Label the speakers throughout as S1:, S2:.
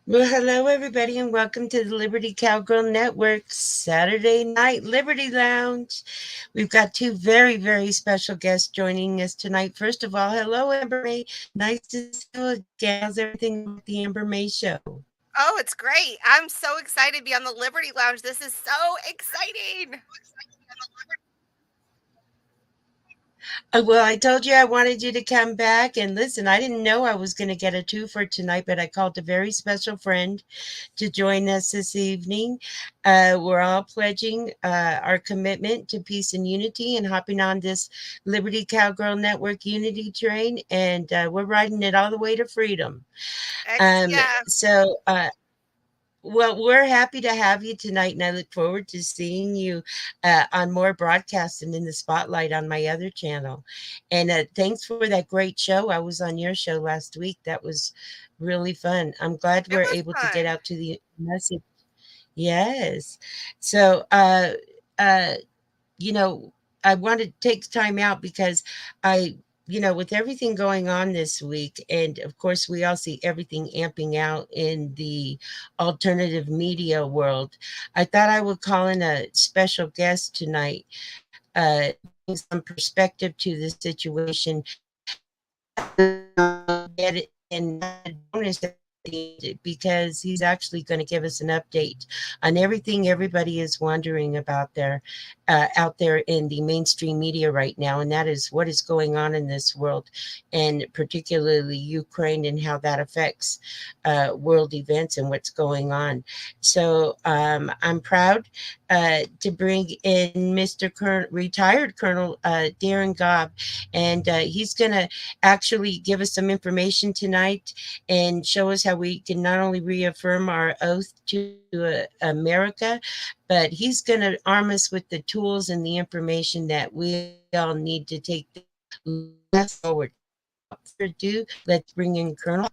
S1: Well, hello, everybody, and welcome to the Liberty Cowgirl Network Saturday Night Liberty Lounge. We've got two very, very special guests joining us tonight. First of all, hello, Amber May. Nice to see you again. How's everything going with the Amber May show?
S2: Oh, it's great. I'm so excited to be on the Liberty Lounge. This is so exciting.
S1: Well, I told you I wanted you to come back. And listen, I didn't know I was going to get a two for tonight, but I called a very special friend to join us this evening. We're all pledging our commitment to peace and unity and hopping on this Liberty Cowgirl Network unity train. And we're riding it all the way to freedom. Um,
S2: Yeah.
S1: so, uh, well, we're happy to have you tonight, and I look forward to seeing you on more broadcasts and in the spotlight on my other channel. And thanks for that great show. I was on your show last week. That was really fun. I'm glad
S2: It
S1: we're
S2: was
S1: able to get
S2: fun.
S1: out to the message. Yes. So, uh, you know, I want to take time out because with everything going on this week, and of course, we all see everything amping out in the alternative media world. I thought I would call in a special guest tonight to bring some perspective to the situation. Get it and bonus because he's actually going to give us an update on everything everybody is wondering about there out there in the mainstream media right now, and that is what is going on in this world, and particularly Ukraine and how that affects world events and what's going on. So I'm proud to bring in retired Colonel Darin Gaub, and he's going to actually give us some information tonight and show us how we can not only reaffirm our oath to America, but he's going to arm us with the tools and the information that we all need to take us forward. Without further ado, let's bring in Colonel.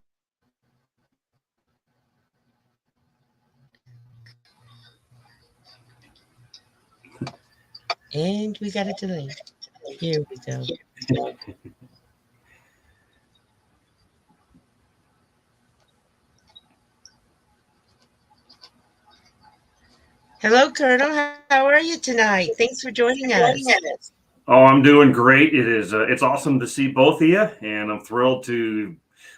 S1: And we got a delay. Here we go. Hello, Colonel. How are you tonight? Thanks for joining us.
S3: Oh, I'm doing great. It's awesome to see both of you, and I'm thrilled to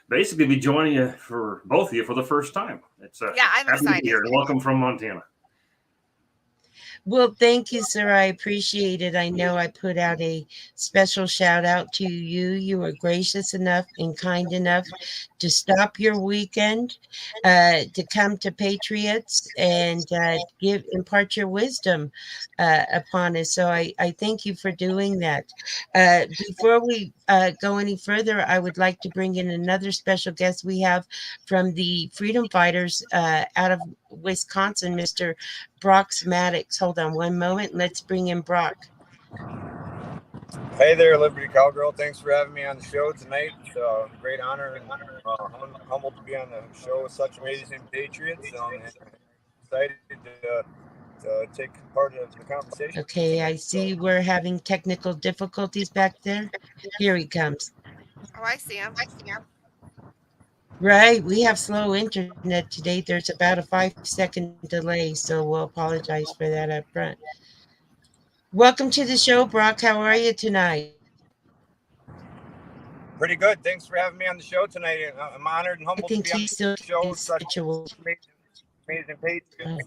S3: basically be joining you for both of you for the first time. It's
S2: Yeah, I'm
S3: happy to be here,
S2: excited.
S3: and welcome from Montana.
S1: Well, thank you, sir. I appreciate it. I know I put out a special shout out to you. You were gracious enough and kind enough to stop your weekend to come to Patriots and give impart your wisdom upon us. So I thank you for doing that. Before we go any further, I would like to bring in another special guest we have from the Freedom Fighters out of Wisconsin, Mr. Brock's Maddox. Hold on one moment. Let's bring in Brock.
S4: Hey there, Liberty Cowgirl. Thanks for having me on the show tonight. It's a great honor and humbled to be on the show with such amazing patriots. And excited to take part of the conversation
S1: Okay,
S4: tonight.
S1: I see we're having technical difficulties back there. Here he comes.
S2: Oh, I see him.
S1: Right, we have slow internet today. There's about a 5-second delay, so we'll apologize for that up front. Welcome to the show, Brock. How are you tonight?
S4: Pretty good. Thanks for having me on the show tonight. I'm honored and
S1: I
S4: humbled to
S1: think
S4: be on
S1: he's
S4: the
S1: still
S4: show
S1: getting
S4: with such
S1: situated.
S4: amazing patriots.
S1: Oh.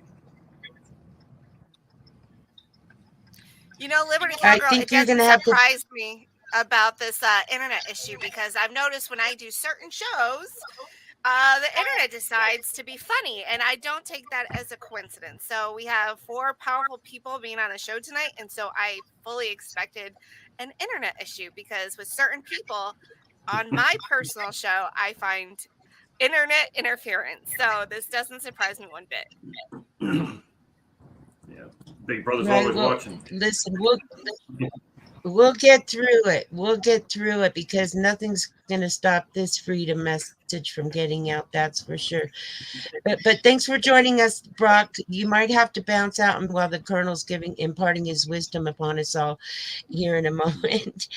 S2: Liberty
S1: I
S2: Cowgirl,
S1: think
S2: it
S1: you're going
S2: doesn't
S1: to have to.
S2: surprise me about this internet issue because I've noticed when I do certain shows, the internet decides to be funny, and I don't take that as a coincidence. So we have four powerful people being on the show tonight, and so I fully expected an internet issue because with certain people on my personal show, I find internet interference. So this doesn't surprise me one bit.
S3: Yeah, Big Brother's
S1: Right.
S3: always
S1: Well,
S3: watching.
S1: listen, we'll get through it. We'll get through it because nothing's going to stop this freedom message from getting out. That's for sure. But thanks for joining us, Brock. You might have to bounce out while the colonel's imparting his wisdom upon us all here in a moment.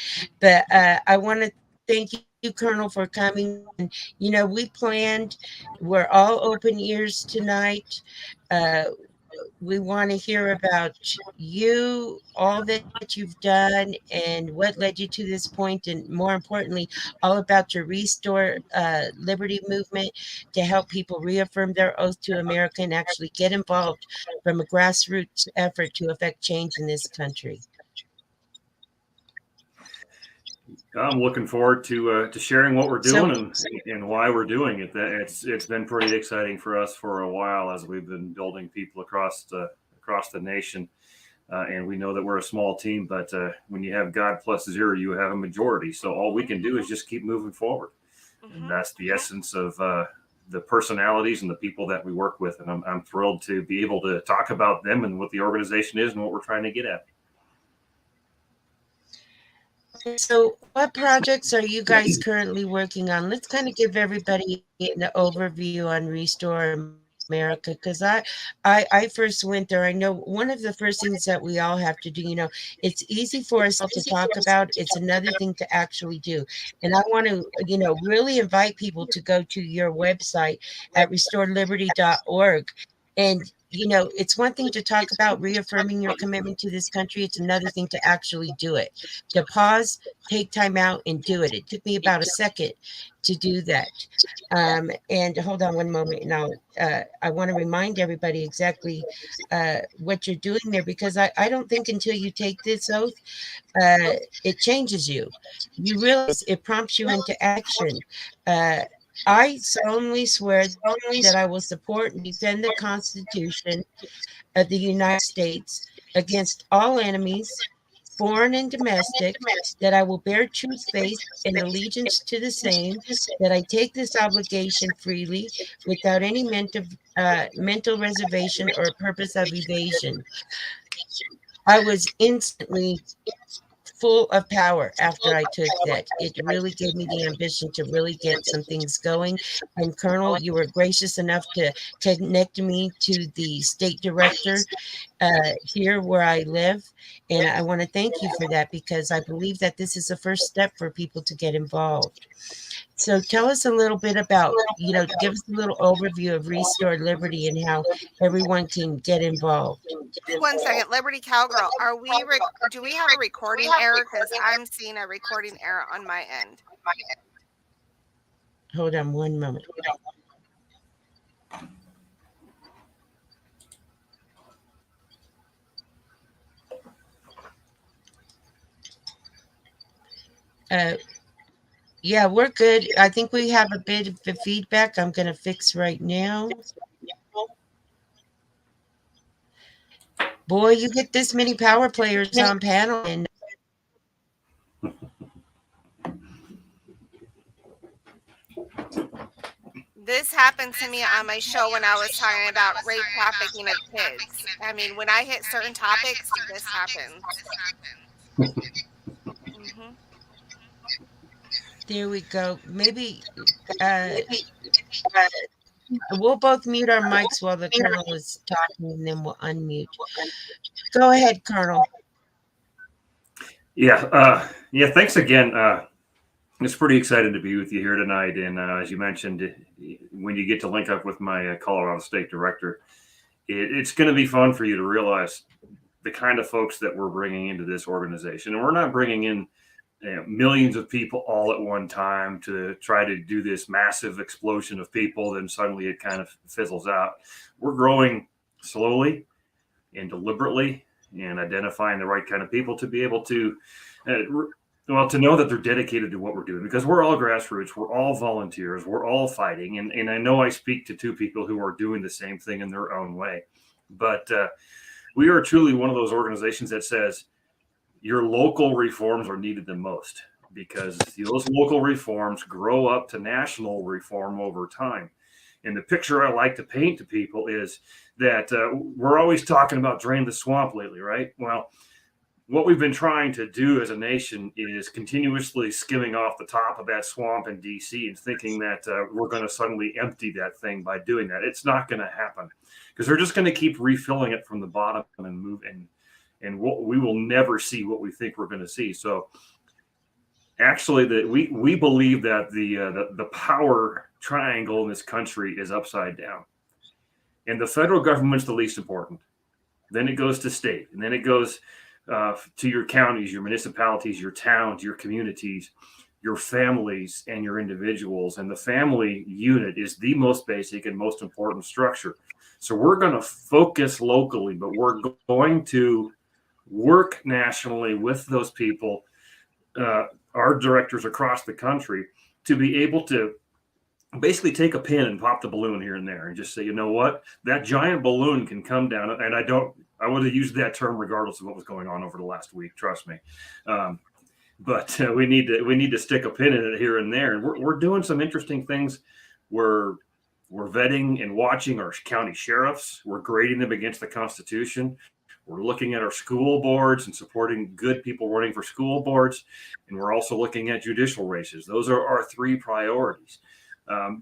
S1: But I want to thank you, Colonel, for coming. And, we planned, we're all open ears tonight. We want to hear about you, all that you've done, and what led you to this point, and more importantly, all about your Restore Liberty movement to help people reaffirm their oath to America and actually get involved from a grassroots effort to affect change in this country.
S3: I'm looking forward to sharing what we're doing and why we're doing it. It's been pretty exciting for us for a while as we've been building people across the nation, and we know that we're a small team. But when you have God plus 0, you have a majority. So all we can do is just keep moving forward. Mm-hmm. And that's the essence of the personalities and the people that we work with. And I'm thrilled to be able to talk about them and what the organization is and what we're trying to get at.
S1: So what projects are you guys currently working on? Let's kind of give everybody an overview on Restore America, because I first went there. I know one of the first things that we all have to do, it's easy for us to talk about. It's another thing to actually do. And I want to, really invite people to go to your website at restoreliberty.org. And it's one thing to talk about reaffirming your commitment to this country. It's another thing to actually do it, to pause, take time out and do it. It took me about a second to do that. And hold on one moment. Now, I want to remind everybody exactly what you're doing there, because I don't think until you take this oath, it changes you. You realize it prompts you into action. I solemnly swear that I will support and defend the Constitution of the United States against all enemies, foreign and domestic, that I will bear true faith and allegiance to the same, that I take this obligation freely without any mental reservation or purpose of evasion. I was instantly full of power after I took that. It really gave me the ambition to really get some things going. And Colonel, you were gracious enough to connect me to the state director here where I live. And I want to thank you for that, because I believe that this is the first step for people to get involved. So tell us a little bit about, give us a little overview of Restore Liberty and how everyone can get involved.
S2: 1 second, Liberty Cowgirl, do we have a recording error? Because I'm seeing a recording error on my end.
S1: Hold on one moment. Yeah, we're good. I think we have a bit of the feedback I'm going to fix right now. Boy, you get this many power players on panel. And
S2: this happened to me on my show when I was talking about rape trafficking of kids. I mean, when I hit certain topics, this happens. Mm-hmm.
S1: There we go. Maybe we'll both mute our mics while the Colonel is talking, and then we'll unmute. Go ahead, Colonel.
S3: Yeah. Thanks again. It's pretty exciting to be with you here tonight. And as you mentioned, when you get to link up with my Colorado State Director, it's going to be fun for you to realize the kind of folks that we're bringing into this organization. And we're not bringing in millions of people all at one time to try to do this massive explosion of people. Then suddenly it kind of fizzles out. We're growing slowly and deliberately and identifying the right kind of people to be able to to know that they're dedicated to what we're doing, because we're all grassroots, we're all volunteers, we're all fighting. And I know I speak to two people who are doing the same thing in their own way. But we are truly one of those organizations that says your local reforms are needed the most, because those local reforms grow up to national reform over time. And the picture I like to paint to people is that we're always talking about drain the swamp lately, right? Well, what we've been trying to do as a nation is continuously skimming off the top of that swamp in DC and thinking that we're going to suddenly empty that thing by doing that. It's not going to happen, because they're just going to keep refilling it from the bottom and move, and we will never see what we think we're going to see. So actually that we believe that the power triangle in this country is upside down, and the federal government's the least important. Then it goes to state, and then it goes to your counties, your municipalities, your towns, your communities, your families, and your individuals. And the family unit is the most basic and most important structure. So we're going to focus locally, but we're going to work nationally with those people, our directors across the country, to be able to basically take a pin and pop the balloon here and there and just say, you know what, that giant balloon can come down. And I would have used that term regardless of what was going on over the last week. Trust me. But we need to stick a pin in it here and there. And we're doing some interesting things. We're vetting and watching our county sheriffs. We're grading them against the Constitution. We're looking at our school boards and supporting good people running for school boards. And we're also looking at judicial races. Those are our 3 priorities.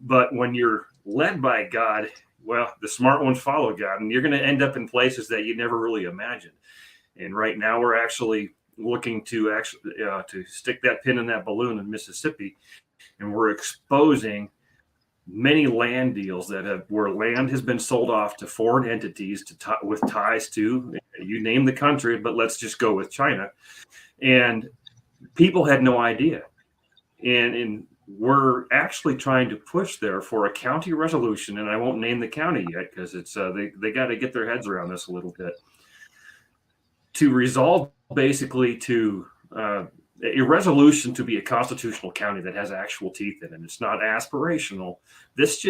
S3: But when you're led by God, well, the smart ones follow God, and you're going to end up in places that you never really imagined. And right now we're actually looking to stick that pin in that balloon in Mississippi, and we're exposing many land deals where land has been sold off to foreign entities with ties to, you name the country, but let's just go with China. And people had no idea. And we're actually trying to push there for a county resolution, and I won't name the county yet because it's they got to get their heads around this a little bit, to resolve basically to a resolution to be a constitutional county that has actual teeth in it. It's not aspirational. This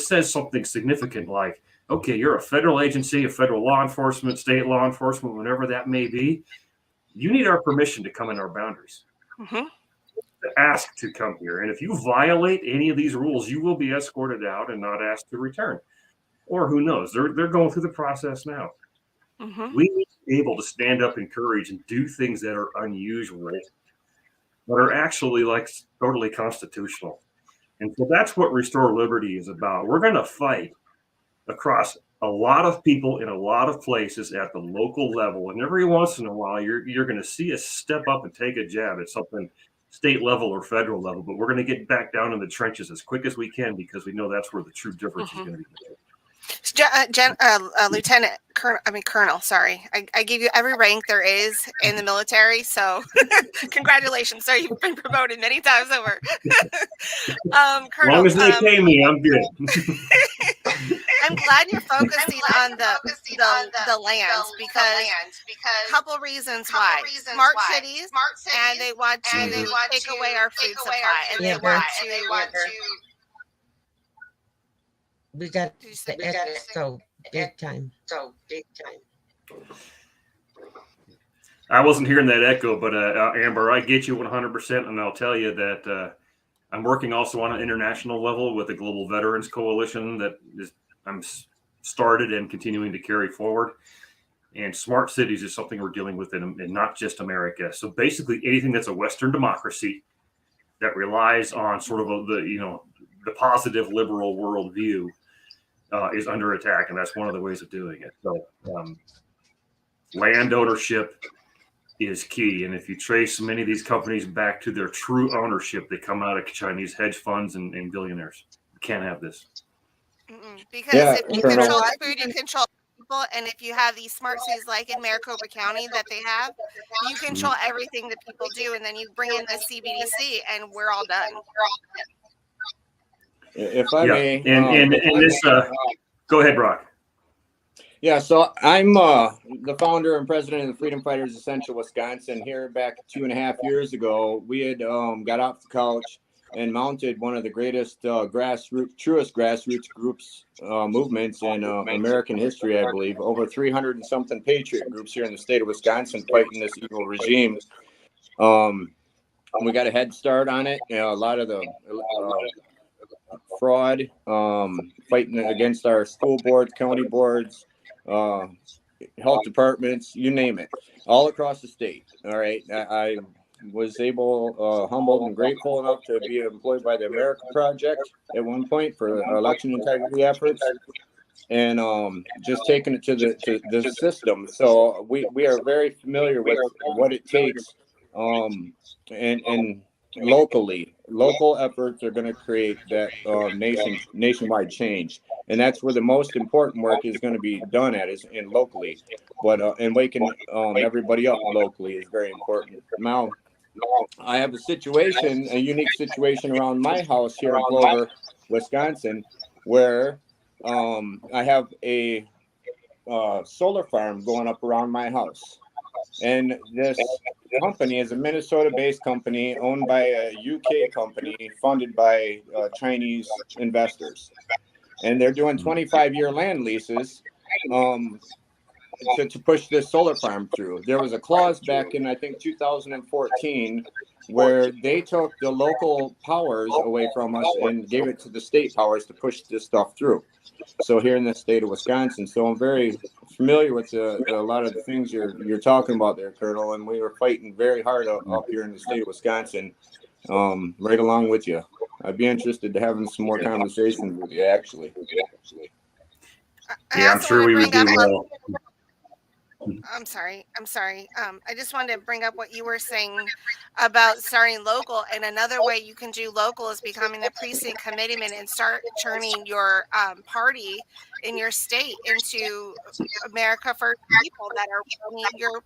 S3: says something significant, like, okay, you're a federal agency, a federal law enforcement, state law enforcement, whatever that may be. You need our permission to come in our boundaries.
S2: Mm-hmm.
S3: To ask to come here. And if you violate any of these rules, you will be escorted out and not asked to return. Or who knows? They're going through the process now.
S2: Mm-hmm.
S3: We need to be able to stand up in courage and do things that are unusual, but are actually like totally constitutional. And so that's what Restore Liberty is about. We're going to fight across a lot of people in a lot of places at the local level. And every once in a while, you're going to see us step up and take a jab at something state level or federal level, but we're going to get back down in the trenches as quick as we can, because we know that's where the true difference is going to be.
S2: Lieutenant Colonel, sorry. I give you every rank there is in the military, so congratulations, sir. You've been promoted many times over. Colonel,
S3: as long as they pay me, I'm good.
S2: I'm glad you're focusing on the lands, because a couple reasons why. Smart cities, and they want to take away our food supply, and they want to.
S1: We got the echo big time.
S3: I wasn't hearing that echo, but Amber, I get you 100%, and I'll tell you that I'm working also on an international level with the Global Veterans Coalition that I'm started and continuing to carry forward. And smart cities is something we're dealing with in not just America. So basically, anything that's a Western democracy that relies on sort of the positive liberal worldview is under attack, and that's one of the ways of doing it. So land ownership is key, and if you trace many of these companies back to their true ownership, they come out of Chinese hedge funds and billionaires. We can't have this.
S2: Because if you control the food, you control people, and if you have these smart cities like in Maricopa County that they have, you control everything that people do, and then you bring in the CBDC, and we're all done.
S5: If I may,
S3: and this, go ahead, Brock.
S5: Yeah, so I'm the founder and president of the Freedom Fighters of Central Wisconsin. Here back 2.5 years ago, we had got off the couch and mounted one of the greatest truest grassroots groups movements in American history, I believe. Over 300 and something patriot groups here in the state of Wisconsin fighting this evil regime. We got a head start on it. You know, a lot of the fraud, fighting against our school boards, county boards, health departments, you name it, all across the state. All right. I was able, humbled and grateful enough to be employed by the America Project at one point for election integrity efforts, and just taking it to the system. So we are very familiar with what it takes, and locally. Local efforts are going to create that nationwide change, and that's where the most important work is going to be done at, is in locally. But and waking everybody up locally is very important. Now, I have a unique situation around my house here in Plover, Wisconsin, where I have a solar farm going up around my house. And this company is a Minnesota-based company owned by a UK company funded by Chinese investors. And they're doing 25-year land leases to push this solar farm through. There was a clause back in, I think, 2014 where they took the local powers away from us and gave it to the state powers to push this stuff through. So here in the state of Wisconsin, so I'm very familiar with a lot of the things you're talking about there, Colonel, and we were fighting very hard up here in the state of Wisconsin, right along with you. I'd be interested to having some more conversations with you, actually.
S3: Yeah, I'm sure we would do well.
S2: I'm sorry. I just wanted to bring up what you were saying about starting local. And another way you can do local is becoming a precinct committeeman and start turning your party in your state into America First people that are running your,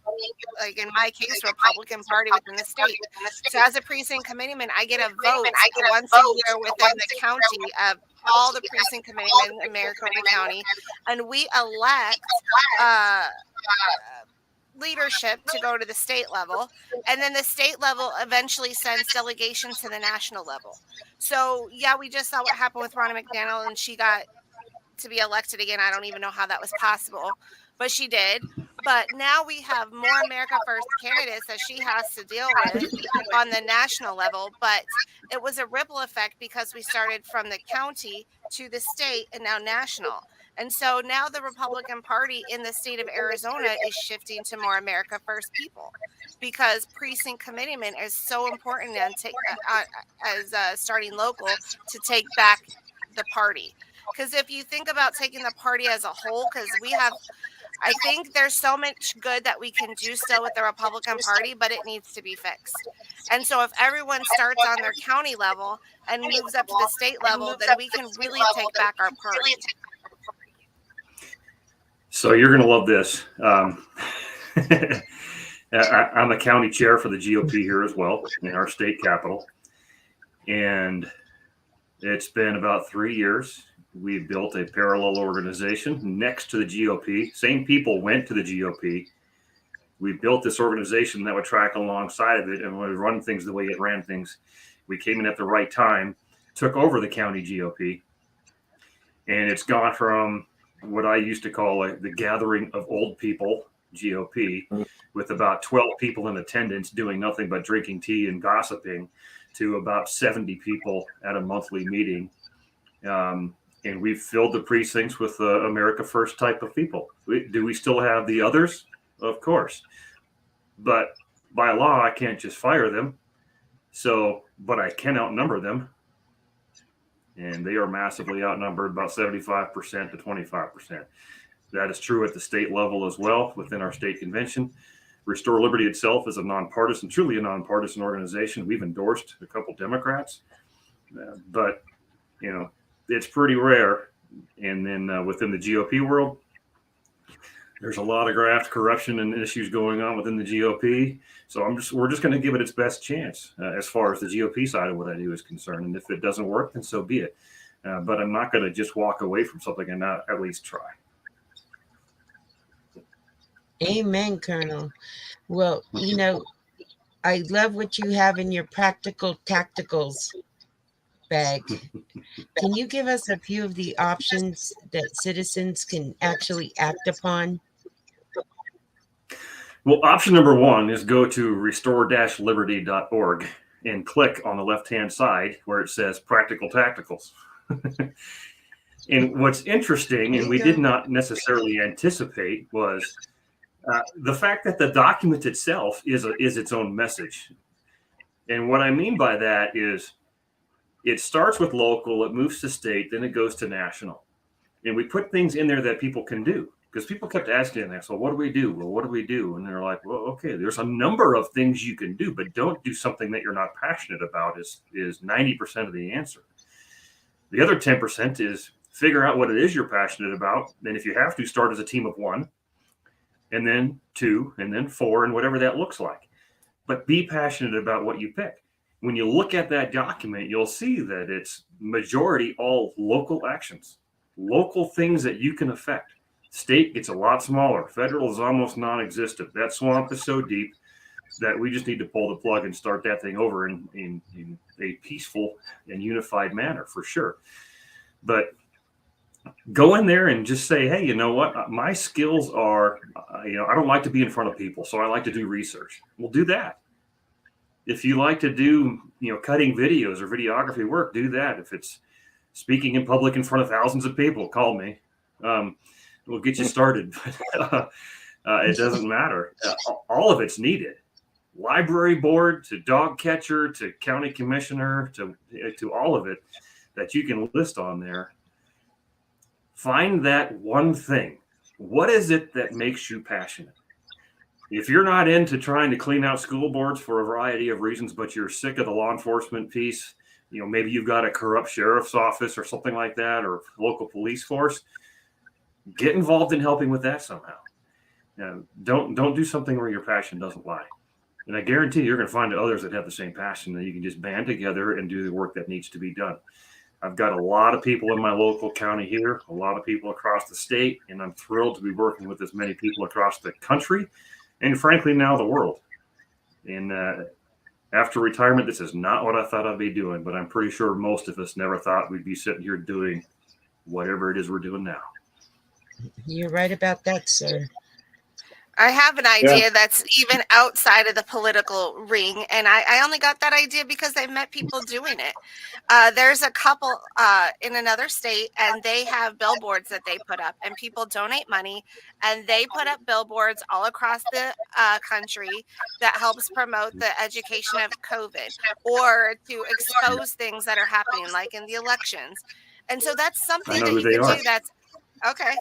S2: like in my case, Republican Party within the state. So as a precinct committeeman, I get a vote once a year within the county of all the precinct committeemen in Maricopa County, and we elect leadership to go to the state level, and then the state level eventually sends delegations to the national level. So yeah, we just saw what happened with Ronna McDaniel, and she got to be elected again. I don't even know how that was possible, but she did. But now we have more America First candidates that she has to deal with on the national level. But it was a ripple effect because we started from the county to the state and now national. And so now the Republican Party in the state of Arizona is shifting to more America First people, because precinct committeeman is so important and as starting local to take back the party. Because if you think about taking the party as a whole, because I think there's so much good that we can do still with the Republican Party, but it needs to be fixed. And so if everyone starts on their county level and moves up to the state level, then we can really take back our party.
S3: So you're going to love this. I'm a county chair for the GOP here as well in our state capital. And it's been about 3 years. We built a parallel organization next to the GOP. Same people went to the GOP. We built this organization that would track alongside of it and would run things the way it ran things. We came in at the right time, took over the county GOP, and it's gone from what I used to call the gathering of old people GOP, with about 12 people in attendance doing nothing but drinking tea and gossiping, to about 70 people at a monthly meeting. And we've filled the precincts with America First type of people. Do we still have the others? Of course. But by law, I can't just fire them. But I can outnumber them. And they are massively outnumbered, about 75% to 25%. That is true at the state level as well, within our state convention. Restore Liberty itself is truly a nonpartisan organization. We've endorsed a couple Democrats, but it's pretty rare. And then within the GOP world, there's a lot of graft, corruption, and issues going on within the GOP. So we're just going to give it its best chance as far as the GOP side of what I do is concerned. And if it doesn't work, then so be it. But I'm not going to just walk away from something and not at least try.
S1: Amen, Colonel. Well, I love what you have in your practical tacticals bag. Can you give us a few of the options that citizens can actually act upon?
S3: Well, option number one is go to restore-liberty.org and click on the left-hand side where it says Practical Tacticals. And what's interesting, and we did not necessarily anticipate, was the fact that the document itself is its own message. And what I mean by that is it starts with local, it moves to state, then it goes to national. And we put things in there that people can do, because people kept asking that. So what do we do? Well, what do we do? And they're like, well, okay, there's a number of things you can do, but don't do something that you're not passionate about is 90% of the answer. The other 10% is figure out what it is you're passionate about. Then if you have to, start as a team of 1, and then 2, and then 4, and whatever that looks like. But be passionate about what you pick. When you look at that document, you'll see that it's majority all local actions, local things that you can affect. State gets a lot smaller. Federal is almost non-existent. That swamp is so deep that we just need to pull the plug and start that thing over in a peaceful and unified manner, for sure. But go in there and just say, hey, you know what? My skills are, I don't like to be in front of people, so I like to do research. We'll do that. If you like to do, cutting videos or videography work, do that. If it's speaking in public in front of thousands of people, call me. We'll get you started. It doesn't matter. All of it's needed. Library board to dog catcher to county commissioner to all of it that you can list on there. Find that one thing. What is it that makes you passionate? If you're not into trying to clean out school boards for a variety of reasons, but you're sick of the law enforcement piece, maybe you've got a corrupt sheriff's office or something like that, or local police force, get involved in helping with that somehow. Don't do something where your passion doesn't lie. And I guarantee you're going to find others that have the same passion that you can just band together and do the work that needs to be done. I've got a lot of people in my local county here, a lot of people across the state, and I'm thrilled to be working with as many people across the country and frankly now the world. And after retirement, this is not what I thought I'd be doing, but I'm pretty sure most of us never thought we'd be sitting here doing whatever it is we're doing now.
S1: You're right about that, sir.
S2: I have an idea that's even outside of the political ring, and I only got that idea because I met people doing it. There's a couple in another state, and they have billboards that they put up, and people donate money, and they put up billboards all across the country that helps promote the education of COVID or to expose things that are happening, like in the elections. And so that's something that you can do that's okay.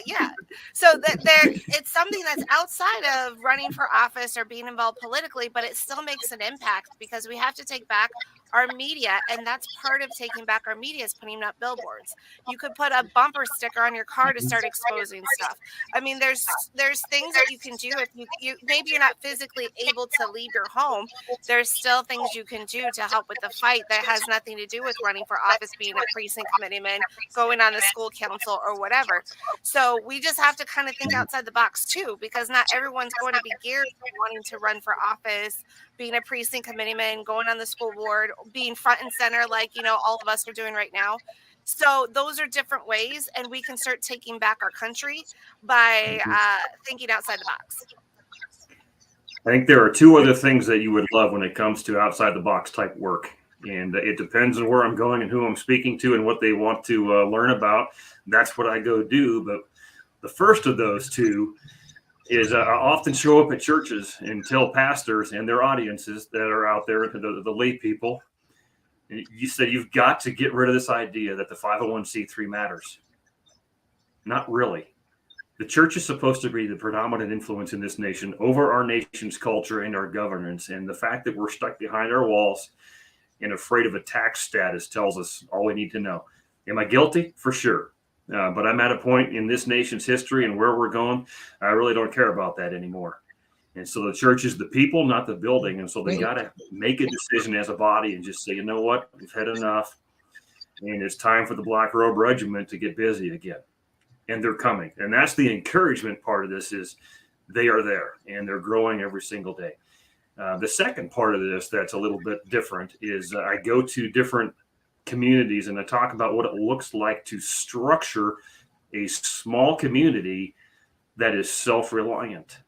S2: Yeah. So it's something that's outside of running for office or being involved politically, but it still makes an impact because we have to take back our media, and that's part of taking back our media is putting up billboards. You could put a bumper sticker on your car to start exposing stuff. I mean, there's things that you can do if you maybe you're not physically able to leave your home. There's still things you can do to help with the fight that has nothing to do with running for office, being a precinct committeeman, going on the school council or whatever. So we just have to kind of think outside the box too, because not everyone's going to be geared for wanting to run for office, being a precinct committeeman, going on the school board, being front and center like, all of us are doing right now. So those are different ways, and we can start taking back our country by thinking outside the box.
S3: I think there are two other things that you would love when it comes to outside the box type work. And it depends on where I'm going and who I'm speaking to and what they want to learn about. That's what I go do. But the first of those two is I often show up at churches and tell pastors and their audiences that are out there, the lay people, you said you've got to get rid of this idea that the 501c3 matters. Not really. The church is supposed to be the predominant influence in this nation over our nation's culture and our governance. And the fact that we're stuck behind our walls and afraid of a tax status tells us all we need to know. Am I guilty? For sure. But I'm at a point in this nation's history and where we're going, I really don't care about that anymore. And so the church is the people, not the building. And so they got to make a decision as a body and just say, you know what, we've had enough. And it's time for the Black Robe Regiment to get busy again. And they're coming. And that's the encouragement part of this is they are there and they're growing every single day. The second part of this that's a little bit different is I go to different communities and I talk about what it looks like to structure a small community that is self-reliant.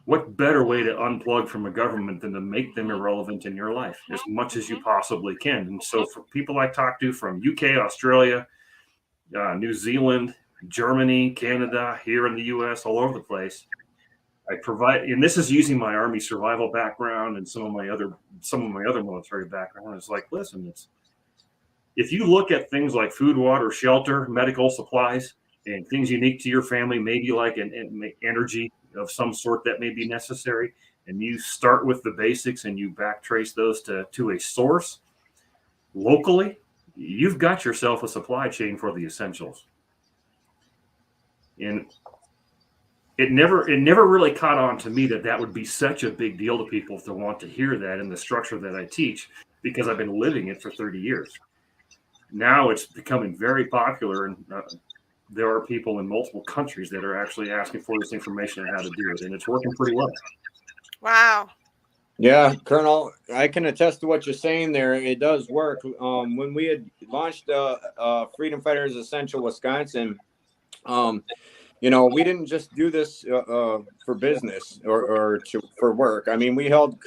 S3: What better way to unplug from a government than to make them irrelevant in your life as much as you possibly can? And so for people I talk to from UK, Australia, New Zealand, Germany, Canada, here in the US, all over the place, I provide, and this is using my Army survival background and some of my other military background. It's like, listen, if you look at things like food, water, shelter, medical supplies, and things unique to your family, maybe like an energy of some sort that may be necessary, and you start with the basics and you backtrace those to a source locally, you've got yourself a supply chain for the essentials. And it never really caught on to me that would be such a big deal to people to want to hear that in the structure that I teach, because I've been living it for 30 years. Now it's becoming very popular, and there are people in multiple countries that are actually asking for this information and how to do it, and it's working pretty well.
S2: Wow.
S5: Yeah, Colonel, I can attest to what you're saying there. It does work. When we had launched Freedom Fighters Essential Wisconsin, we didn't just do this for business or for work. I mean, we held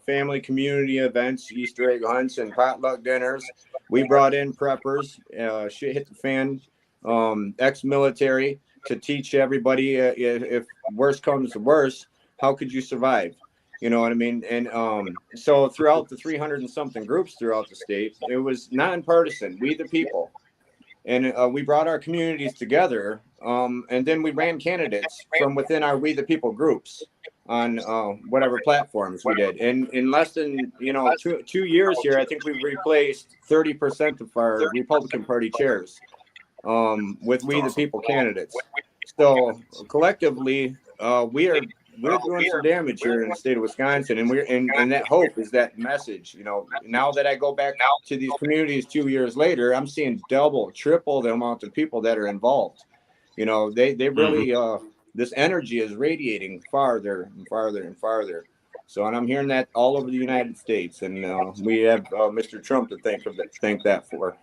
S5: family community events, Easter egg hunts, and potluck dinners. We brought in preppers, shit hit the fan, ex-military, to teach everybody if worse comes to worse, how could you survive? You know what I mean? And so throughout the 300 and something groups throughout the state, it was nonpartisan, we the people. And we brought our communities together, and then we ran candidates from within our We the People groups on whatever platforms we did. And in less than 2 years here, I think we've replaced 30% of our Republican Party chairs with We the People candidates. So collectively, we're doing some damage here in the state of Wisconsin, and that hope is that message. Now that I go back to these communities 2 years later, I'm seeing double, triple the amount of people that are involved. They really this energy is radiating farther and farther and farther. So, and I'm hearing that all over the United States, and we have Mr. Trump to thank that for.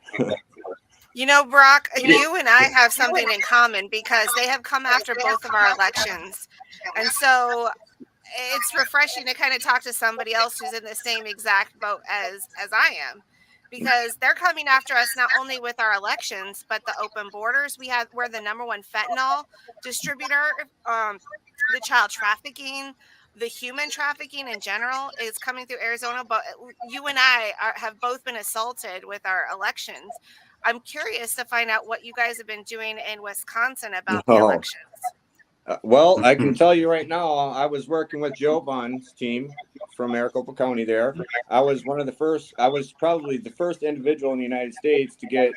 S2: Brock, you and I have something in common, because they have come after both of our elections. And so it's refreshing to kind of talk to somebody else who's in the same exact boat as I am, because they're coming after us not only with our elections, but the open borders. We're the number 1 fentanyl distributor. The child trafficking, the human trafficking in general is coming through Arizona. But you and I have both been assaulted with our elections. I'm curious to find out what you guys have been doing in Wisconsin about the elections.
S5: Well, I can tell you right now, I was working with Joe Bunn's team from Maricopa County there. I was probably the first individual in the United States to get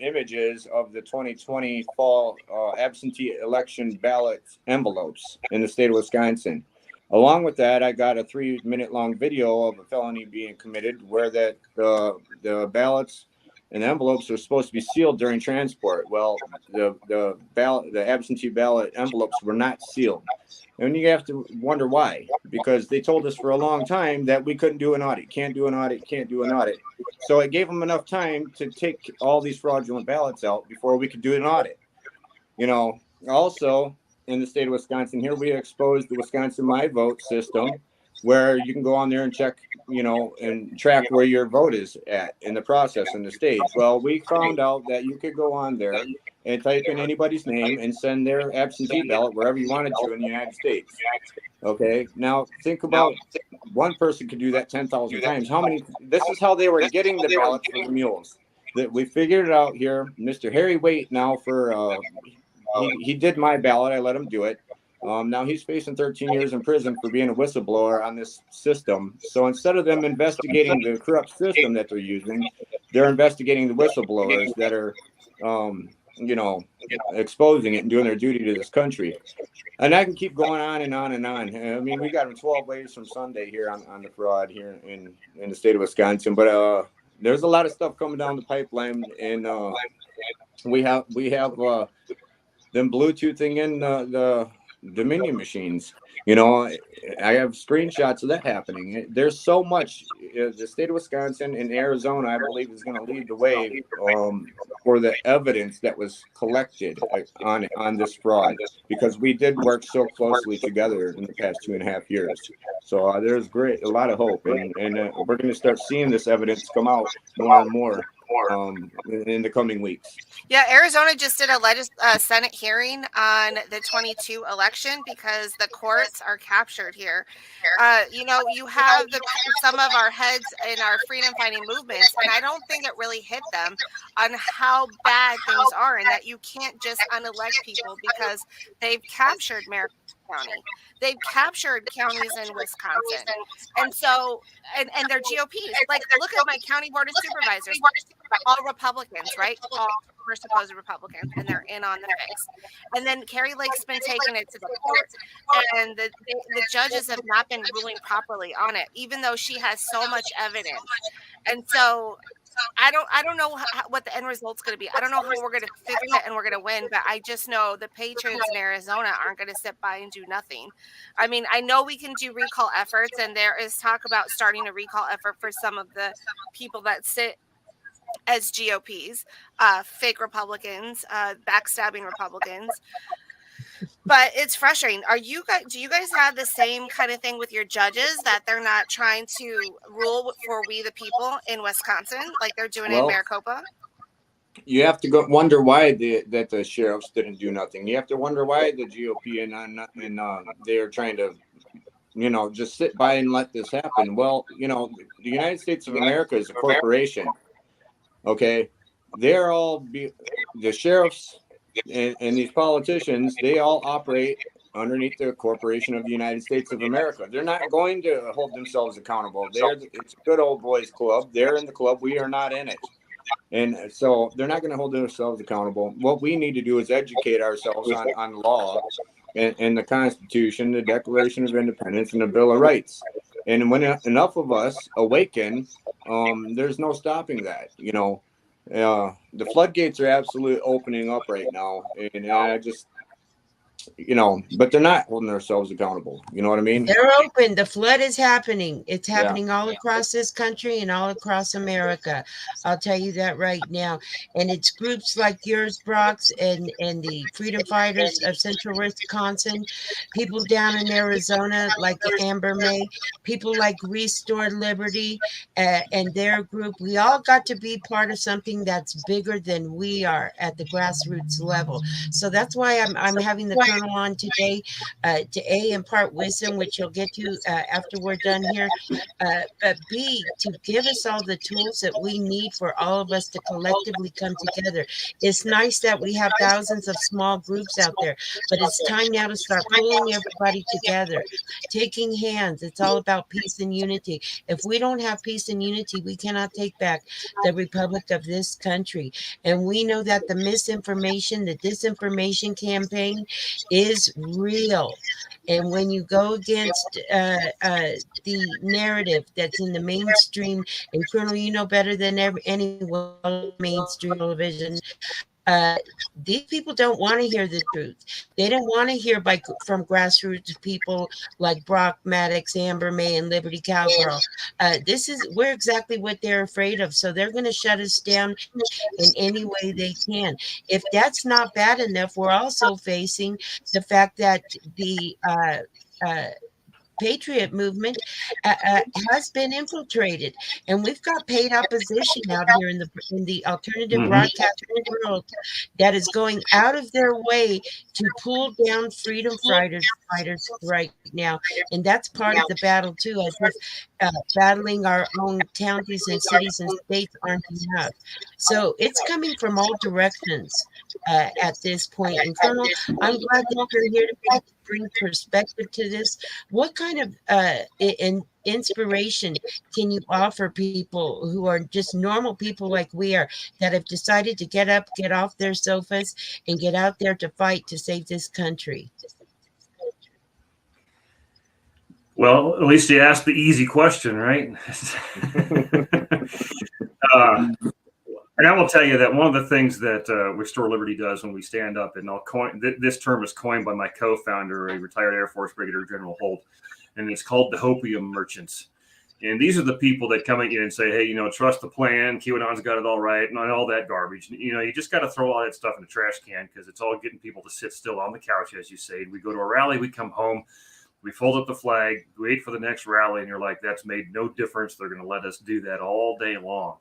S5: images of the 2020 fall absentee election ballot envelopes in the state of Wisconsin. Along with that, I got a 3-minute long video of a felony being committed where that the ballots and envelopes are supposed to be sealed during transport. Well, the absentee ballot envelopes were not sealed. And you have to wonder why, because they told us for a long time that we couldn't do an audit, can't do an audit. So it gave them enough time to take all these fraudulent ballots out before we could do an audit. Also in the state of Wisconsin here, we exposed the Wisconsin My Vote system, where you can go on there and check, and track where your vote is at in the process in the stage. Well, we found out that you could go on there and type in anybody's name and send their absentee ballot wherever you wanted to in the United States. Okay, now think about one person could do that 10,000 times. This is how they were getting the ballots for the mules. That we figured it out here. Mr. Harry Waite now he did my ballot. I let him do it. Now he's facing 13 years in prison for being a whistleblower on this system. So instead of them investigating the corrupt system that they're using, they're investigating the whistleblowers that are, exposing it and doing their duty to this country. And I can keep going on and on and on. I mean, we got them 12 ways from Sunday here on the fraud here in the state of Wisconsin. But there's a lot of stuff coming down the pipeline, and we have them Bluetoothing in the Dominion machines. I have screenshots of that happening. There's so much. The state of Wisconsin and Arizona, I believe, is going to lead the way for the evidence that was collected on this fraud, because we did work so closely together in the past 2.5 years. So there's a lot of hope, and we're going to start seeing this evidence come out more and more in the coming weeks.
S2: Yeah, Arizona just did a Senate hearing on the 22 election because the courts are captured here. You have some of our heads in our freedom fighting movements, and I don't think it really hit them on how bad things are, and that you can't just unelect people because they've captured Maricopa County. They've captured counties in Wisconsin. And so, and they're GOPs. Like, look at my county board of supervisors, all Republicans, right? All were supposed Republicans, and they're in on the fix. And then Carrie Lake's been taking it to the court, and the judges have not been ruling properly on it, even though she has so much evidence. And so I don't know what the end result's going to be. I don't know how we're going to fix it and we're going to win, but I just know the patriots in Arizona aren't going to sit by and do nothing. I mean, I know we can do recall efforts, and there is talk about starting a recall effort for some of the people that sit as GOPs, fake Republicans, backstabbing Republicans. But it's frustrating. Do you guys have the same kind of thing with your judges, that they're not trying to rule for we the people in Wisconsin like they're doing in Maricopa?
S5: You have to wonder why that the sheriffs didn't do nothing. You have to wonder why the GOP and they're trying to, just sit by and let this happen. Well, the United States of America is a corporation. Okay, they're all the sheriffs and these politicians. They all operate underneath the corporation of the United States of America. They're not going to hold themselves accountable. It's a good old boys club. They're in the club. We are not in it. And so they're not going to hold themselves accountable. What we need to do is educate ourselves on law and the Constitution, the Declaration of Independence, and the Bill of Rights. And when enough of us awaken, there's no stopping that. The floodgates are absolutely opening up right now, and I just, but they're not holding themselves accountable. You know what I mean?
S1: They're open. The flood is happening. It's happening all across this country and all across America. I'll tell you that right now. And it's groups like yours, Brox, and the Freedom Fighters of Central Wisconsin, people down in Arizona like Amber May, people like Restore Liberty and their group. We all got to be part of something that's bigger than we are at the grassroots level. So that's why I'm having the Colonel on today to impart wisdom, which you'll get to after we're done here, but B, to give us all the tools that we need for all of us to collectively come together. It's nice that we have thousands of small groups out there, but it's time now to start pulling everybody together, taking hands. It's all about peace and unity. If we don't have peace and unity, we cannot take back the republic of this country. And we know that the misinformation, the disinformation campaign is real. And when you go against the narrative that's in the mainstream, and Colonel, you know better than anyone, mainstream television, these people don't want to hear the truth. They don't want to hear from grassroots people like Brock, Maddox, Amber May, and Liberty Cowgirl. We're exactly what they're afraid of. So they're going to shut us down in any way they can. If that's not bad enough, we're also facing the fact that the Patriot movement has been infiltrated, and we've got paid opposition out here in the alternative broadcasting world that is going out of their way to pull down freedom fighters right now, and that's part of the battle too. As if battling our own counties and cities and states aren't enough, so it's coming from all directions at this point. And Colonel, I'm glad that you're here to bring perspective to this. What kind of inspiration can you offer people who are just normal people like we are, that have decided to get up, get off their sofas, and get out there to fight to save this country?
S3: Well, at least you asked the easy question, right? And I will tell you that one of the things that Restore Liberty does when we stand up, and this term is coined by my co-founder, a retired Air Force Brigadier General Holt, and it's called the hopium merchants. And these are the people that come at you and say, hey, trust the plan, QAnon's got it all right, and all that garbage. You just got to throw all that stuff in the trash can, because it's all getting people to sit still on the couch, as you say. We go to a rally, we come home, we fold up the flag, wait for the next rally, and you're like, that's made no difference. They're going to let us do that all day long.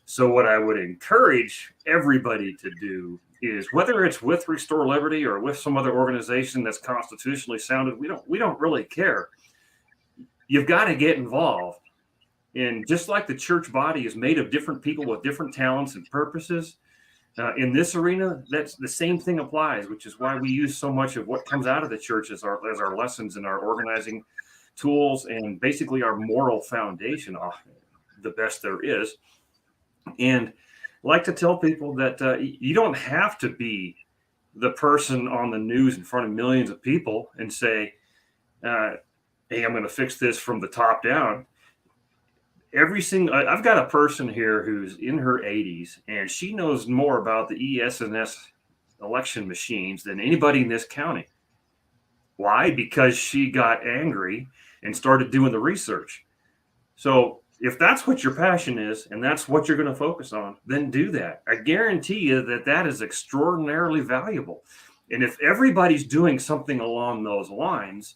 S3: So what I would encourage everybody to do is, whether it's with Restore Liberty or with some other organization that's constitutionally sounded, we don't really care. You've got to get involved. And just like the church body is made of different people with different talents and purposes, in this arena, that's the same thing applies, which is why we use so much of what comes out of the church as our lessons and our organizing tools and basically our moral foundation, the best there is. And I like to tell people that you don't have to be the person on the news in front of millions of people and say, hey, I'm going to fix this from the top down. I've got a person here who's in her 80s, and she knows more about the ES&S election machines than anybody in this county. Why? Because she got angry and started doing the research. So if that's what your passion is and that's what you're going to focus on, then do that. I guarantee you that that is extraordinarily valuable. And if everybody's doing something along those lines,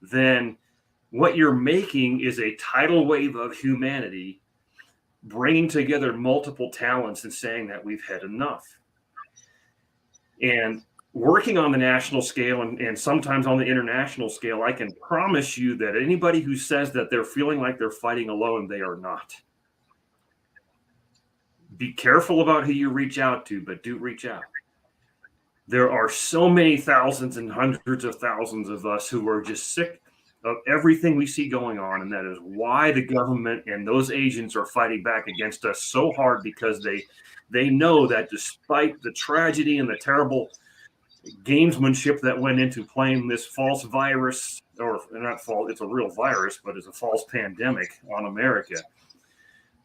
S3: then what you're making is a tidal wave of humanity bringing together multiple talents and saying that we've had enough. And working on the national scale and sometimes on the international scale, I can promise you that anybody who says that they're feeling like they're fighting alone, they are not. Be careful about who you reach out to, but do reach out. There are so many thousands and hundreds of thousands of us who are just sick of everything we see going on, and that is why the government and those agents are fighting back against us so hard, because they know that despite the tragedy and the terrible gamesmanship that went into playing this false virus, or not false, it's a real virus, but it's a false pandemic on America,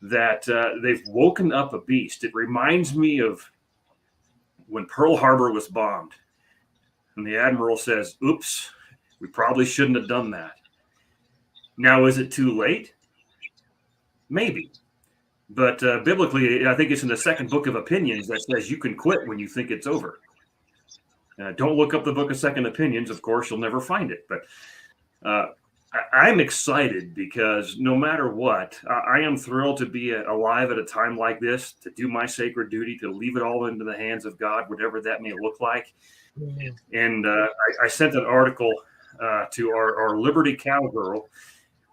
S3: that they've woken up a beast. It reminds me of when Pearl Harbor was bombed, and the admiral says, oops, we probably shouldn't have done that. Now, is it too late? Maybe. But biblically, I think it's in the second book of Opinions that says you can quit when you think it's over. Don't look up the book of Second Opinions. Of course, you'll never find it. But I'm excited because no matter what, I am thrilled to be alive at a time like this, to do my sacred duty, to leave it all into the hands of God, whatever that may look like. And I sent an article to our Liberty Cowgirl,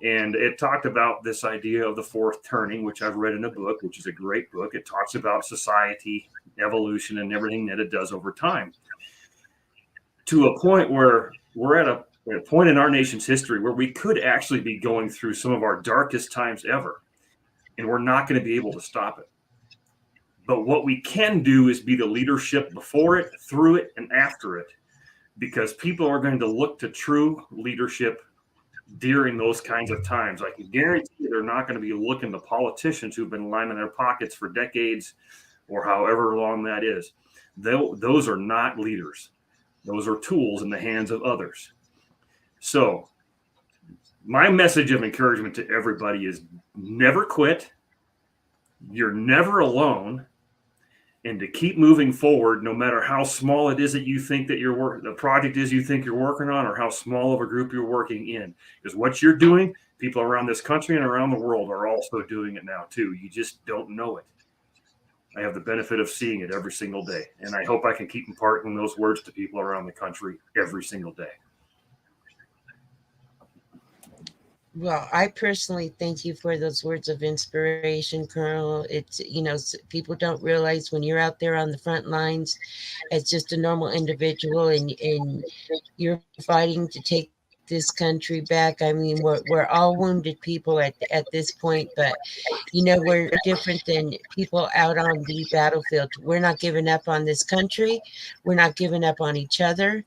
S3: and it talked about this idea of the fourth turning, which I've read in a book, which is a great book. It talks about society, evolution, and everything that it does over time, to a point where we're at a point in our nation's history where we could actually be going through some of our darkest times ever, and we're not going to be able to stop it. But what we can do is be the leadership before it, through it, and after it, because people are going to look to true leadership during those kinds of times. I can guarantee they're not going to be looking to politicians who've been lining their pockets for decades or however long that is. Those are not leaders. Those are tools in the hands of others. So my message of encouragement to everybody is never quit. You're never alone. And to keep moving forward, no matter how small it is that you think that the project is you think you're working on, or how small of a group you're working in. Because what you're doing, people around this country and around the world are also doing it now too. You just don't know it. I have the benefit of seeing it every single day. And I hope I can keep imparting those words to people around the country every single day.
S1: Well, I personally thank you for those words of inspiration, Colonel. It's, people don't realize when you're out there on the front lines as just a normal individual and you're fighting to take this country back. I mean, we're all wounded people at this point, but, we're different than people out on the battlefield. We're not giving up on this country. We're not giving up on each other.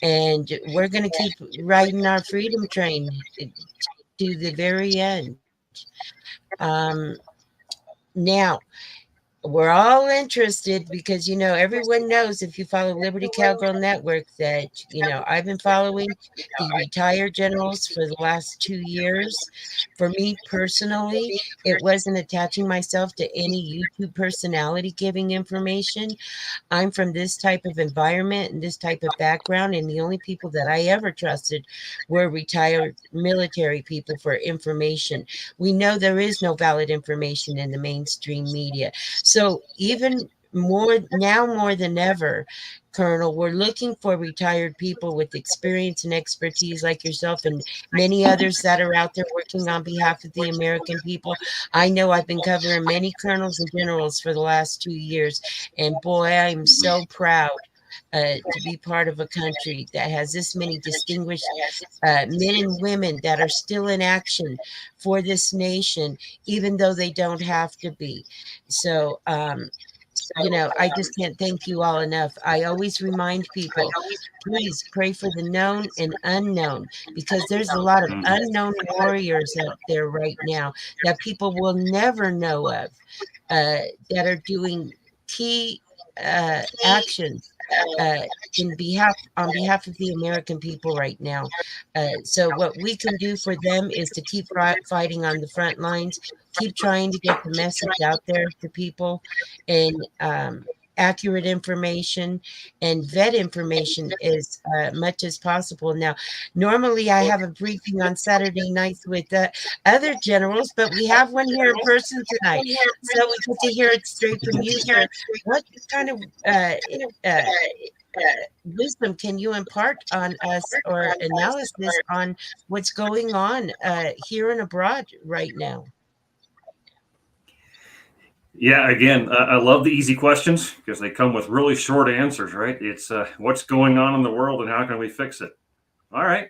S1: And we're going to keep riding our freedom train to the very end. Now, we're all interested because, everyone knows, if you follow Liberty Cowgirl Network, that, I've been following the retired generals for the last 2 years. For me personally, it wasn't attaching myself to any YouTube personality giving information. I'm from this type of environment and this type of background, and the only people that I ever trusted were retired military people for information. We know there is no valid information in the mainstream media. So even more than ever, Colonel, we're looking for retired people with experience and expertise like yourself and many others that are out there working on behalf of the American people. I know I've been covering many colonels and generals for the last 2 years, and boy, I'm so proud to be part of a country that has this many distinguished men and women that are still in action for this nation, even though they don't have to be. So, I just can't thank you all enough. I always remind people, please pray for the known and unknown, because there's a lot of unknown warriors out there right now that people will never know of, that are doing key actions on behalf of the American people right now. So what we can do for them is to keep fighting on the front lines, keep trying to get the message out there to people, and accurate information and vet information as much as possible. Now, normally I have a briefing on Saturday nights with other generals, but we have one here in person tonight. So we get to hear it straight from you, sir. What kind of wisdom can you impart on us, or analysis on what's going on here and abroad right now?
S3: Yeah, again, I love the easy questions because they come with really short answers, right? It's what's going on in the world and how can we fix it? All right.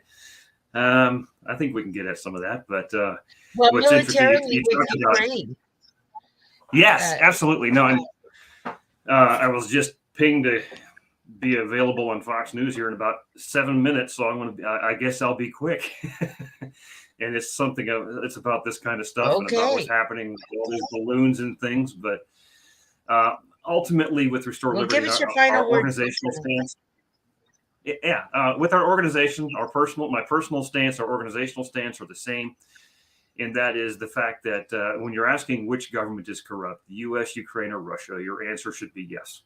S3: I think we can get at some of that, but
S1: well,
S3: what's
S1: militarily with Ukraine.
S3: Yes, absolutely. No, I was just pinged to be available on Fox News here in about 7 minutes, so I guess I'll be quick. And it's it's about this kind of stuff and about what's happening with all these balloons and things. But ultimately, with Restore Liberty,
S1: give us your final
S3: our organizational stance. Yeah, with our organization, my personal stance, our organizational stance are the same. And that is the fact that when you're asking which government is corrupt, the U.S., Ukraine, or Russia, your answer should be yes.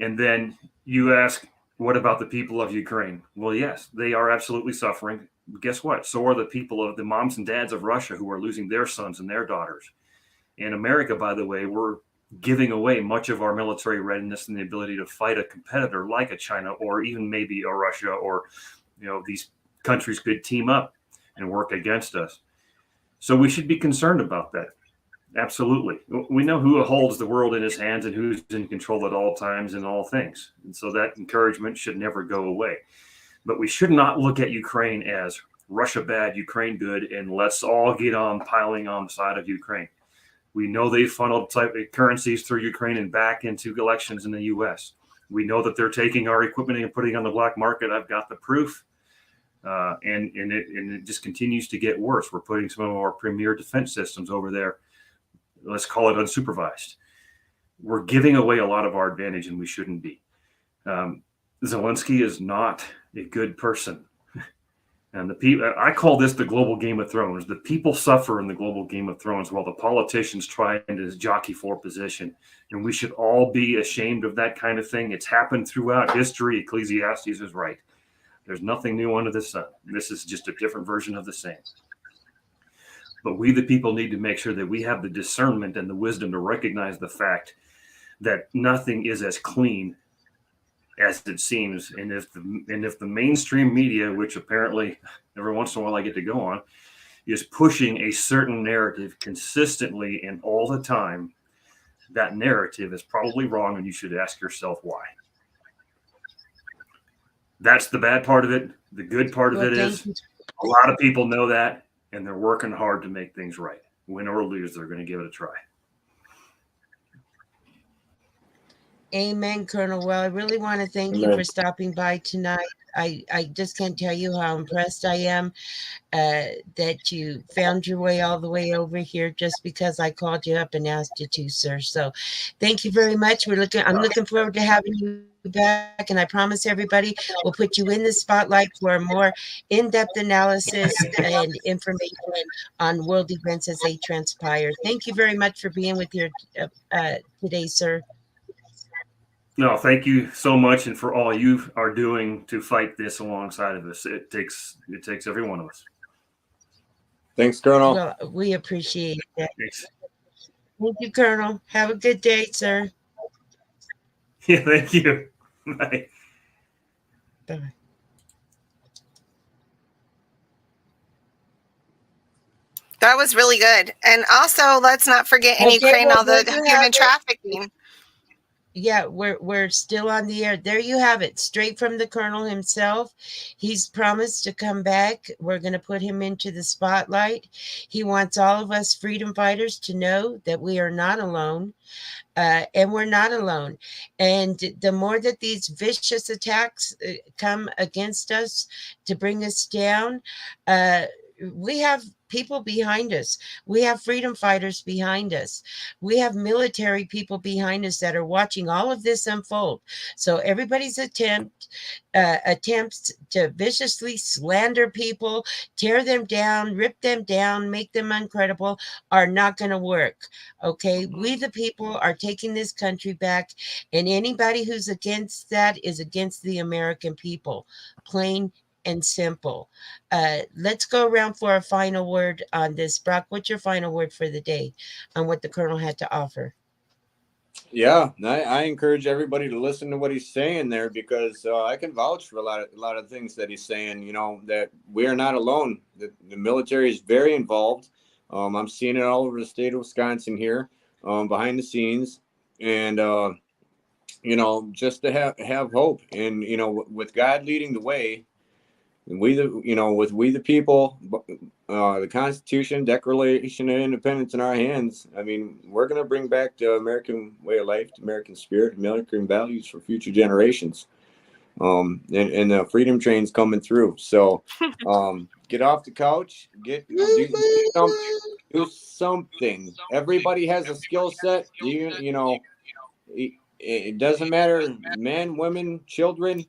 S3: And then you ask, what about the people of Ukraine? Well, yes, they are absolutely suffering. Guess what? So are the people of the moms and dads of Russia who are losing their sons and their daughters. In America, by the way, we're giving away much of our military readiness and the ability to fight a competitor like a China or even maybe a Russia, or these countries could team up and work against us. So we should be concerned about that. Absolutely. We know who holds the world in his hands and who's in control at all times in all things. And so that encouragement should never go away. But we should not look at Ukraine as Russia bad, Ukraine good, and let's all get on piling on the side of Ukraine. We know they funneled type of currencies through Ukraine and back into elections in the U.S. We know that they're taking our equipment and putting it on the black market. I've got the proof. And it just continues to get worse. We're putting some of our premier defense systems over there. Let's call it unsupervised. We're giving away a lot of our advantage, and we shouldn't be. Zelensky is not a good person. And the people, I call this the global Game of Thrones. The people suffer in the global Game of Thrones while the politicians try to jockey for position. And we should all be ashamed of that kind of thing. It's happened throughout history. Ecclesiastes is right. There's nothing new under the sun. This is just a different version of the same. But we, the people, need to make sure that we have the discernment and the wisdom to recognize the fact that nothing is as clean as it seems. And if the mainstream media, which apparently every once in a while I get to go on, is pushing a certain narrative consistently and all the time, that narrative is probably wrong, and you should ask yourself why. That's the bad part of it. The good part of it is a lot of people know that, and they're working hard to make things right. Win or lose, they're going to give it a try.
S1: Amen, Colonel. Well, I really want to thank you for stopping by tonight. I just can't tell you how impressed I am that you found your way all the way over here just because I called you up and asked you to, sir. So thank you very much. I'm looking forward to having you back, and I promise everybody we'll put you in the spotlight for a more in-depth analysis and information on world events as they transpire. Thank you very much for being with here today, sir.
S3: No, thank you so much, and for all you are doing to fight this alongside of us. It takes every one of us.
S5: Thanks, Colonel.
S1: Well, we appreciate that.
S3: Thanks.
S1: Thank you, Colonel. Have a good day, sir.
S3: Yeah, thank you. Bye.
S1: Bye.
S2: That was really good. And also, let's not forget in
S1: Okay,
S2: Ukraine
S1: well,
S2: all
S1: there
S2: the
S1: you have
S2: human
S1: it.
S2: trafficking.
S1: Yeah, we're still on the air. There you have it, straight from the colonel himself. He's promised to come back. We're going to put him into the spotlight. He wants all of us freedom fighters to know that we are not alone. And we're not alone. And the more that these vicious attacks come against us to bring us down, we have people behind us. We have freedom fighters behind us. We have military people behind us that are watching all of this unfold. So everybody's attempts to viciously slander people, tear them down, rip them down, make them uncredible are not going to work. Okay, we the people are taking this country back, and anybody who's against that is against the American people, plain and simple. Let's go around for a final word on this. Brock, what's your final word for the day on what the colonel had to offer?
S5: Yeah, I encourage everybody to listen to what he's saying there, because I can vouch for a lot of things that he's saying. You know, that we are not alone. The military is very involved. I'm seeing it all over the state of Wisconsin here, behind the scenes, and you know, just to have hope, and you know, with God leading the way, and we the people, the Constitution, Declaration of Independence in our hands. I mean, we're going to bring back the American way of life, the American spirit, American values for future generations. And the freedom train's coming through. So, get off the couch, do something. Everybody has a skill set. You know, it doesn't matter, men, women, children,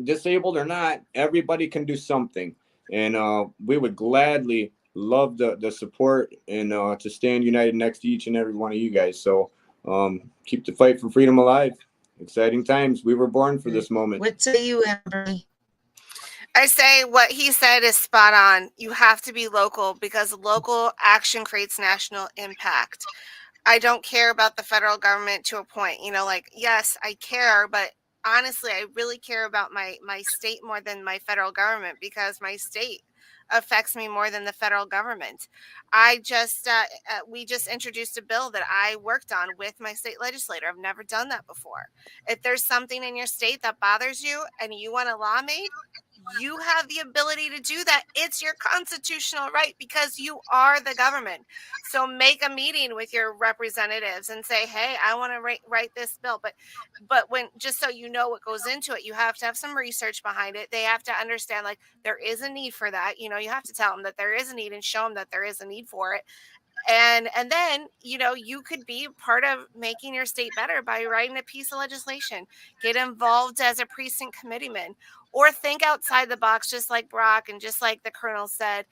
S5: disabled or not, everybody can do something. And we would gladly love the support, and to stand united next to each and every one of you guys. So keep the fight for freedom alive. Exciting times. We were born for this moment.
S1: What say you, Amber?
S2: I say what he said is spot on. You have to be local because local action creates national impact. I don't care about the federal government to a point, you know, like, yes, I care, but honestly, I really care about my state more than my federal government because my state affects me more than the federal government. We just introduced a bill that I worked on with my state legislator. I've never done that before. If there's something in your state that bothers you and you want a law made, you have the ability to do that. It's your constitutional right because you are the government. So make a meeting with your representatives and say, "Hey, I want to write this bill." But when, just so you know what goes into it, you have to have some research behind it. They have to understand, like, there is a need for that. You know, you have to tell them that there is a need and show them that there is a need for it. And then, you know, you could be part of making your state better by writing a piece of legislation. Get involved as a precinct committeeman, or think outside the box, just like Brock and just like the colonel said,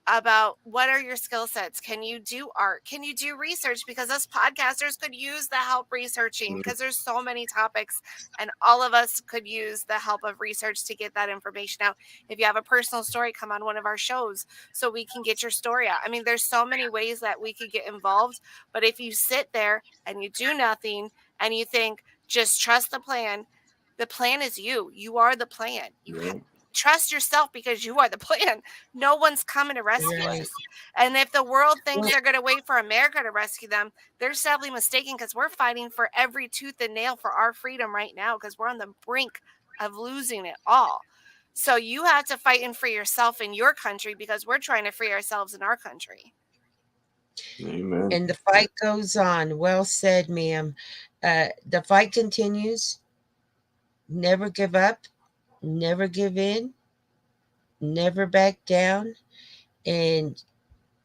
S2: about what are your skill sets. Can you do art? Can you do research? Because us podcasters could use the help researching, because there's so many topics and all of us could use the help of research to get that information out. If you have a personal story, come on one of our shows so we can get your story out. I mean, there's so many ways that we could get involved, but if you sit there and you do nothing and you think, just trust the plan is you are the plan. Trust yourself because you are the plan. No one's coming to rescue us. And if the world thinks they're going to wait for America to rescue them, they're sadly mistaken, because we're fighting for every tooth and nail for our freedom right now, because we're on the brink of losing it all. So you have to fight and free yourself in your country, because we're trying to free ourselves in our country.
S5: Amen.
S1: And the fight goes on. Well said, ma'am. The fight continues. Never give up. Never give in. Never back down. And,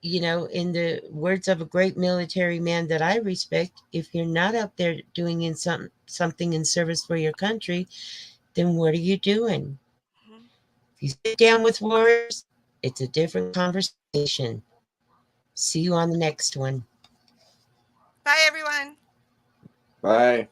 S1: you know, in the words of a great military man that I respect, if you're not out there doing something in service for your country, then what are you doing? If you sit down with warriors, it's a different conversation. See you on the next one.
S2: Bye, everyone.
S5: Bye.